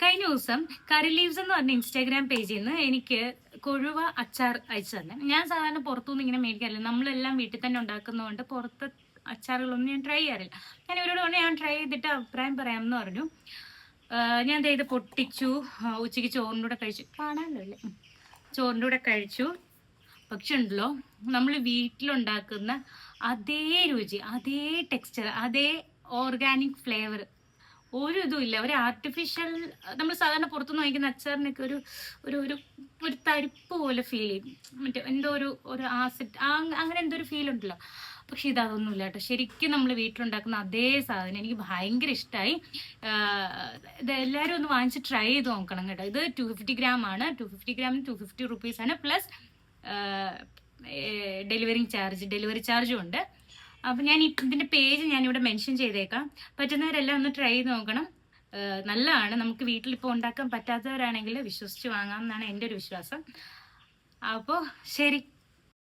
കഴിഞ്ഞ ദിവസം കറി ലീവ്സ് എന്ന് പറഞ്ഞ ഇൻസ്റ്റാഗ്രാം പേജിൽ നിന്ന് എനിക്ക് കൊഴുവ അച്ചാർ അയച്ചു തന്നെ. ഞാൻ സാധാരണ പുറത്തുനിന്ന് ഇങ്ങനെ മേടിക്കാറില്ല, നമ്മളെല്ലാം വീട്ടിൽ തന്നെ ഉണ്ടാക്കുന്നതുകൊണ്ട് പുറത്ത് അച്ചാറുകളൊന്നും ഞാൻ ട്രൈ ചെയ്യാറില്ല. ഞാൻ ഇവരോട് പറഞ്ഞു ഞാൻ ട്രൈ ചെയ്തിട്ട് അഭിപ്രായം പറയാമെന്ന് പറഞ്ഞു. ഞാൻ ഇത് പൊട്ടിച്ചു, ഉച്ചയ്ക്ക് ചോറിൻ്റെ കൂടെ കഴിച്ചു, കാണാമല്ലോ അല്ലേ, ചോറിൻ്റെ കൂടെ കഴിച്ചു. പക്ഷെ ഉണ്ടല്ലോ, നമ്മൾ വീട്ടിലുണ്ടാക്കുന്ന അതേ രുചി, അതേ ടെക്സ്ചർ, അതേ ഓർഗാനിക് ഫ്ലേവർ ഒരു ഇതും ഇല്ല. ഒരു ആർട്ടിഫിഷ്യൽ, നമ്മൾ സാധാരണ പുറത്തുനിന്ന് വാങ്ങിക്കുന്ന അച്ചാറിനൊക്കെ ഒരു ഒരു ഒരു ഒരു തരിപ്പ് പോലെ ഫീൽ ചെയ്യും, മറ്റേ എന്തോ ഒരു ആസിഡ് അങ്ങനെ എന്തോ ഒരു ഫീൽ ഉണ്ടല്ലോ. പക്ഷെ ഇതൊന്നുമില്ല കേട്ടോ, ശരിക്കും നമ്മൾ വീട്ടിലുണ്ടാക്കുന്ന അതേ സാധനം. എനിക്ക് ഭയങ്കര ഇഷ്ടമായി. ഇത് എല്ലാവരും ഒന്ന് വാങ്ങിച്ച് ട്രൈ ചെയ്ത് നോക്കണം കേട്ടോ. ഇത് 250 gram ആണ്. 250 ഗ്രാമിന് 250 rupees പ്ലസ് ഡെലിവറി ചാർജും ഉണ്ട്. അപ്പം ഞാൻ ഇതിൻ്റെ പേജ് ഞാനിവിടെ മെൻഷൻ ചെയ്തേക്കാം. പറ്റുന്നവരെല്ലാം ഒന്ന് ട്രൈ ചെയ്ത് നോക്കണം. നല്ലതാണ്. നമുക്ക് വീട്ടിലിപ്പോൾ ഉണ്ടാക്കാൻ പറ്റാത്തവരാണെങ്കിൽ വിശ്വസിച്ച് വാങ്ങാം എന്നാണ് എൻ്റെ ഒരു വിശ്വാസം. അപ്പോൾ ശരി.